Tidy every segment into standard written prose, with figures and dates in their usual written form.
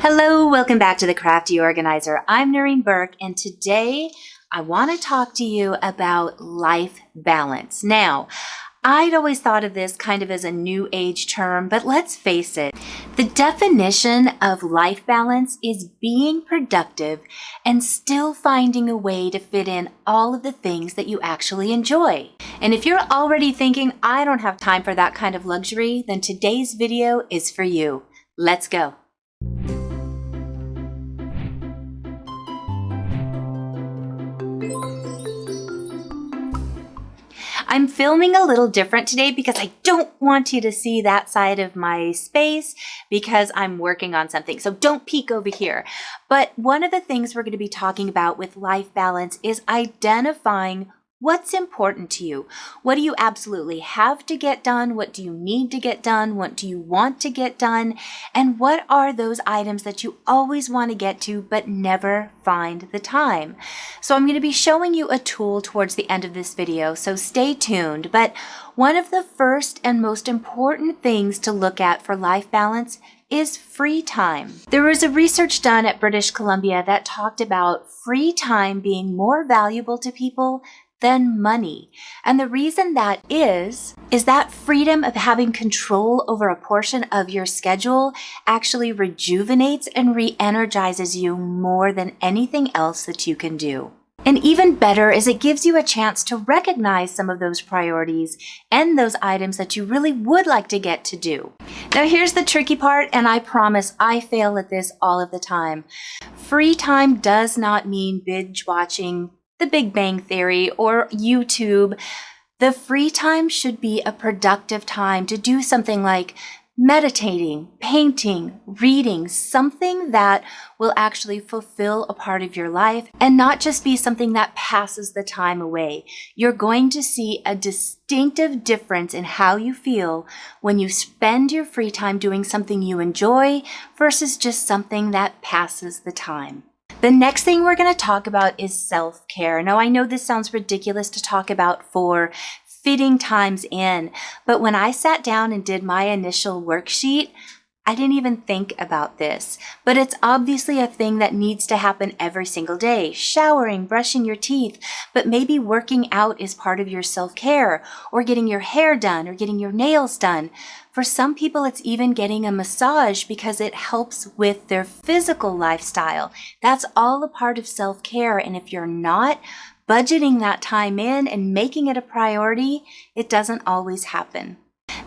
Hello, welcome back to the Crafty Organizer. I'm Noreen Burke, and today I want to talk to you about life balance. Now, I'd always thought of this kind of as a new age term, but let's face it, the definition of life balance is being productive and still finding a way to fit in all of the things that you actually enjoy. And if you're already thinking, I don't have time for that kind of luxury, then today's video is for you. Let's go. I'm filming a little different today because I don't want you to see that side of my space because I'm working on something. So don't peek over here. But one of the things we're going to be talking about with life balance is identifying what's important to you. What do you absolutely have to get done? What do you need to get done? What do you want to get done? And what are those items that you always want to get to but never find the time? So I'm going to be showing you a tool towards the end of this video, so stay tuned. But one of the first and most important things to look at for life balance is free time. There was a research done at British Columbia that talked about free time being more valuable to people than money. And the reason that is that freedom of having control over a portion of your schedule actually rejuvenates and re-energizes you more than anything else that you can do. And even better is it gives you a chance to recognize some of those priorities and those items that you really would like to get to do. Now here's the tricky part, and I promise I fail at this all of the time. Free time does not mean binge watching The Big Bang Theory or YouTube. The free time should be a productive time to do something like meditating, painting, reading, something that will actually fulfill a part of your life and not just be something that passes the time away. You're going to see a distinctive difference in how you feel when you spend your free time doing something you enjoy versus just something that passes the time. The next thing we're going to talk about is self-care. Now, I know this sounds ridiculous to talk about for fitting times in, but when I sat down and did my initial worksheet, I didn't even think about this, but it's obviously a thing that needs to happen every single day. Showering, brushing your teeth, but maybe working out is part of your self-care, or getting your hair done, or getting your nails done. For some people, it's even getting a massage because it helps with their physical lifestyle. That's all a part of self-care, and if you're not budgeting that time in and making it a priority, it doesn't always happen.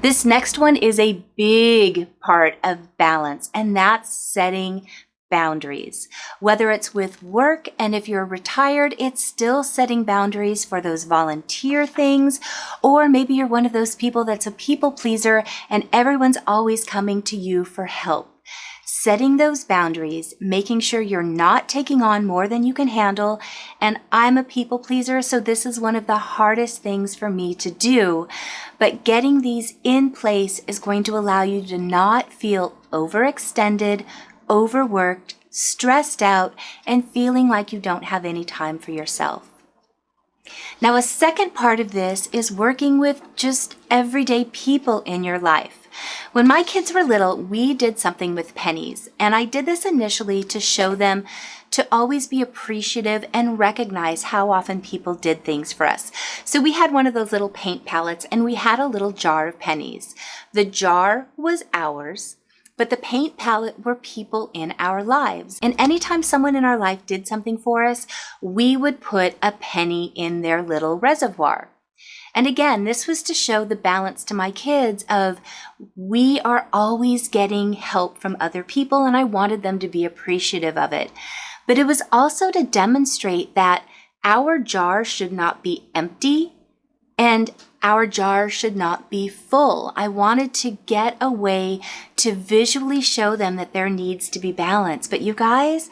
This next one is a big part of balance, and that's setting boundaries. Whether it's with work, and if you're retired, it's still setting boundaries for those volunteer things, or maybe you're one of those people that's a people pleaser and everyone's always coming to you for help. Setting those boundaries, making sure you're not taking on more than you can handle. And I'm a people pleaser, so this is one of the hardest things for me to do. But getting these in place is going to allow you to not feel overextended, overworked, stressed out, and feeling like you don't have any time for yourself. Now, a second part of this is working with just everyday people in your life. When my kids were little, we did something with pennies, and I did this initially to show them to always be appreciative and recognize how often people did things for us. So we had one of those little paint palettes, and we had a little jar of pennies. The jar was ours, but the paint palette were people in our lives. And anytime someone in our life did something for us, we would put a penny in their little reservoir. And again, this was to show the balance to my kids of we are always getting help from other people, and I wanted them to be appreciative of it. But it was also to demonstrate that our jar should not be empty and our jar should not be full. I wanted to get a way to visually show them that there needs to be balance. But you guys,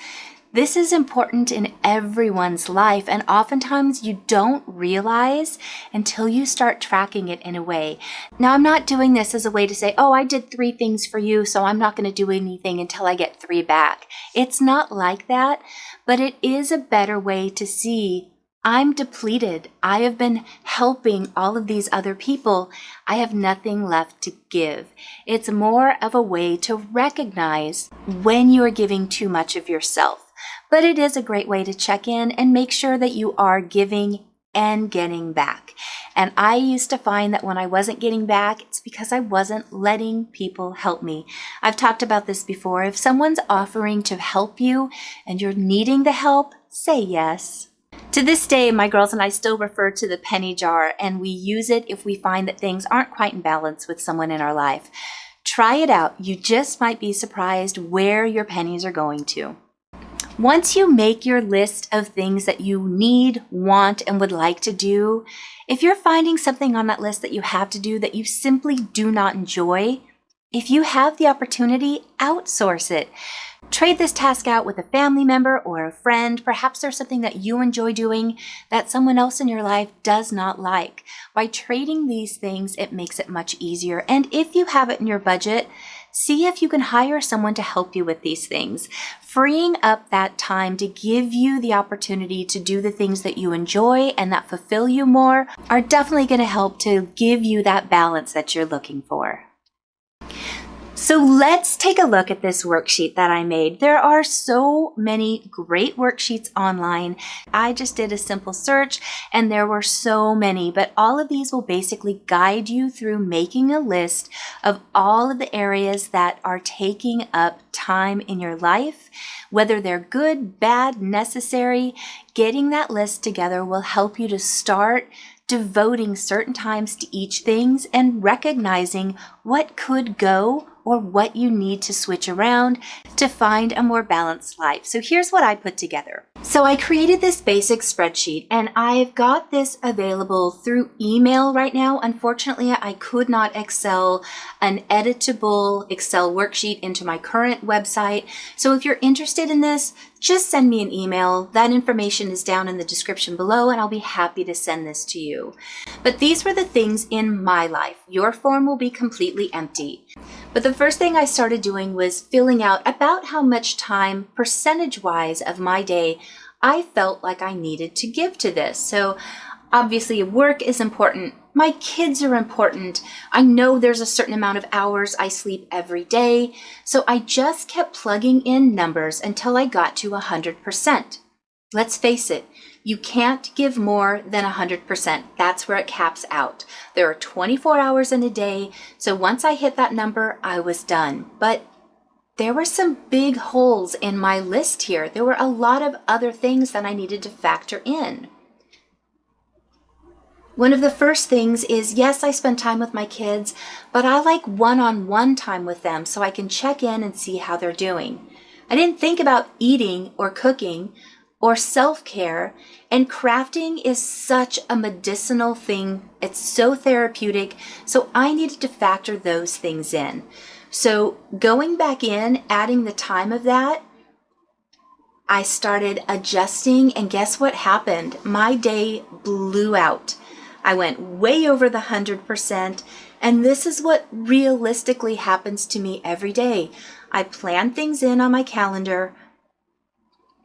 this is important in everyone's life, and oftentimes you don't realize until you start tracking it in a way. Now, I'm not doing this as a way to say, oh, I did 3 things for you, so I'm not going to do anything until I get 3 back. It's not like that, but it is a better way to see I'm depleted. I have been helping all of these other people. I have nothing left to give. It's more of a way to recognize when you are giving too much of yourself. But it is a great way to check in and make sure that you are giving and getting back. And I used to find that when I wasn't getting back, it's because I wasn't letting people help me. I've talked about this before. If someone's offering to help you and you're needing the help, say yes. To this day, my girls and I still refer to the penny jar, and we use it if we find that things aren't quite in balance with someone in our life. Try it out. You just might be surprised where your pennies are going to. Once you make your list of things that you need, want, and would like to do, if you're finding something on that list that you have to do that you simply do not enjoy, if you have the opportunity, outsource it. Trade this task out with a family member or a friend. Perhaps there's something that you enjoy doing that someone else in your life does not like. By trading these things, it makes it much easier. And if you have it in your budget, see if you can hire someone to help you with these things. Freeing up that time to give you the opportunity to do the things that you enjoy and that fulfill you more are definitely going to help to give you that balance that you're looking for. So let's take a look at this worksheet that I made. There are so many great worksheets online. I just did a simple search and there were so many, but all of these will basically guide you through making a list of all of the areas that are taking up time in your life, whether they're good, bad, necessary. Getting that list together will help you to start devoting certain times to each things and recognizing what could go or what you need to switch around to find a more balanced life. So here's what I put together. So I created this basic spreadsheet and I've got this available through email right now. Unfortunately, I could not Excel an editable Excel worksheet into my current website. So if you're interested in this, just send me an email. That information is down in the description below and I'll be happy to send this to you. But these were the things in my life. Your form will be completely empty. But the first thing I started doing was filling out about how much time, percentage-wise, of my day I felt like I needed to give to this. So obviously work is important. My kids are important. I know there's a certain amount of hours I sleep every day. So I just kept plugging in numbers until I got to 100%. Let's face it, you can't give more than 100%. That's where it caps out. There are 24 hours in a day, so once I hit that number, I was done. But there were some big holes in my list here. There were a lot of other things that I needed to factor in. One of the first things is, yes, I spend time with my kids, but I like one-on-one time with them so I can check in and see how they're doing. I didn't think about eating or cooking or self-care, and crafting is such a medicinal thing. It's so therapeutic, so I needed to factor those things in. So going back in, adding the time of that, I started adjusting, and guess what happened? My day blew out. I went way over the 100%, and this is what realistically happens to me every day. I plan things in on my calendar,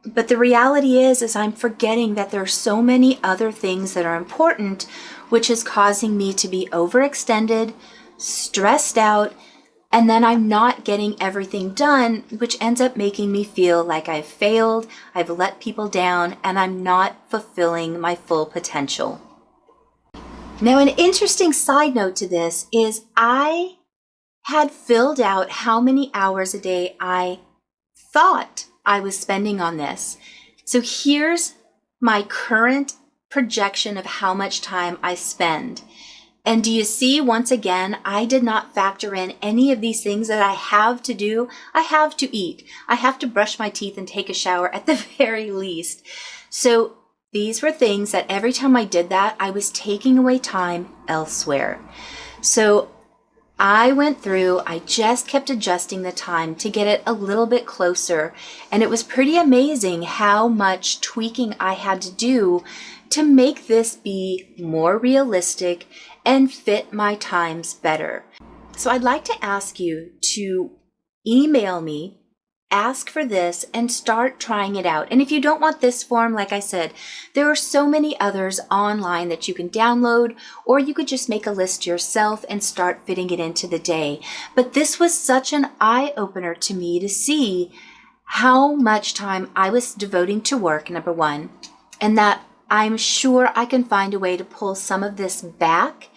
but the reality is I'm forgetting that there are so many other things that are important, which is causing me to be overextended, stressed out, and then I'm not getting everything done, which ends up making me feel like I've failed, I've let people down, and I'm not fulfilling my full potential. Now, an interesting side note to this is I had filled out how many hours a day I thought I was spending on this. So here's my current projection of how much time I spend. And do you see, once again, I did not factor in any of these things that I have to do. I have to eat. I have to brush my teeth and take a shower at the very least. So these were things that every time I did that, I was taking away time elsewhere. So I went through, I just kept adjusting the time to get it a little bit closer. And it was pretty amazing how much tweaking I had to do to make this be more realistic and fit my times better. So I'd like to ask you to email me ask for this and start trying it out. And if you don't want this form, like I said, there are so many others online that you can download, or you could just make a list yourself and start fitting it into the day. But this was such an eye-opener to me to see how much time I was devoting to work, number one, and that I'm sure I can find a way to pull some of this back,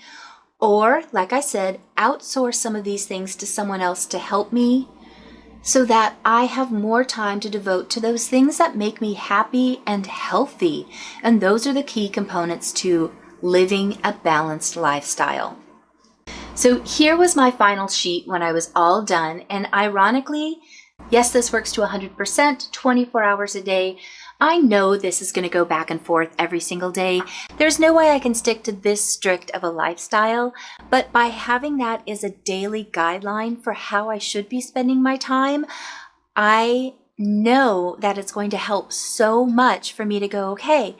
or, like I said, outsource some of these things to someone else to help me, so that I have more time to devote to those things that make me happy and healthy. And those are the key components to living a balanced lifestyle. So here was my final sheet when I was all done. And ironically, yes, this works to 100%, 24 hours a day. I know this is going to go back and forth every single day. There's no way I can stick to this strict of a lifestyle, but by having that as a daily guideline for how I should be spending my time, I know that it's going to help so much for me to go, okay,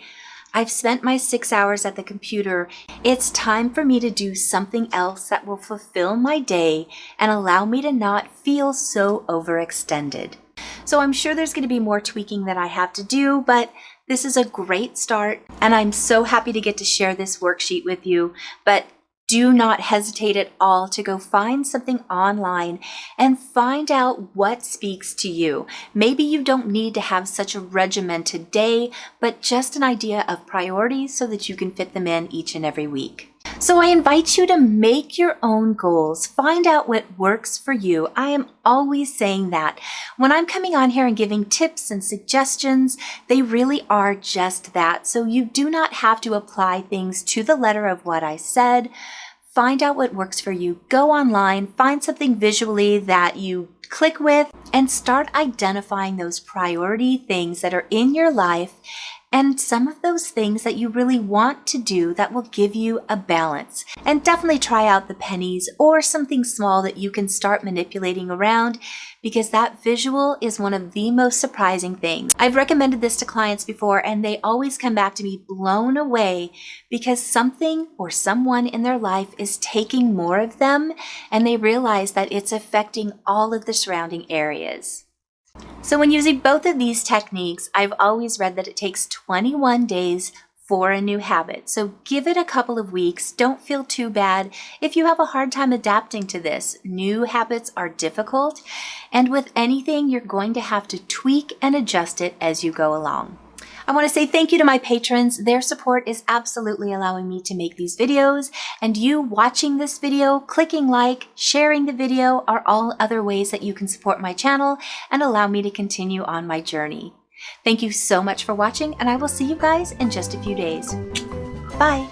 I've spent my 6 hours at the computer. It's time for me to do something else that will fulfill my day and allow me to not feel so overextended. So I'm sure there's going to be more tweaking that I have to do, but this is a great start, and I'm so happy to get to share this worksheet with you. But do not hesitate at all to go find something online and find out what speaks to you. Maybe you don't need to have such a regimented day, but just an idea of priorities so that you can fit them in each and every week. So I invite you to make your own goals. Find out what works for you. I am always saying that. When I'm coming on here and giving tips and suggestions, they really are just that. So you do not have to apply things to the letter of what I said. Find out what works for you. Go online, find something visually that you click with, and start identifying those priority things that are in your life and some of those things that you really want to do that will give you a balance. And definitely try out the pennies or something small that you can start manipulating around, because that visual is one of the most surprising things. I've recommended this to clients before, and they always come back to me blown away because something or someone in their life is taking more of them, and they realize that it's affecting all of the surrounding areas. So when using both of these techniques, I've always read that it takes 21 days for a new habit. So give it a couple of weeks. Don't feel too bad if you have a hard time adapting to this. New habits are difficult, and with anything, you're going to have to tweak and adjust it as you go along. I want to say thank you to my patrons. Their support is absolutely allowing me to make these videos, and you watching this video, clicking like, sharing the video are all other ways that you can support my channel and allow me to continue on my journey. Thank you so much for watching, and I will see you guys in just a few days. Bye.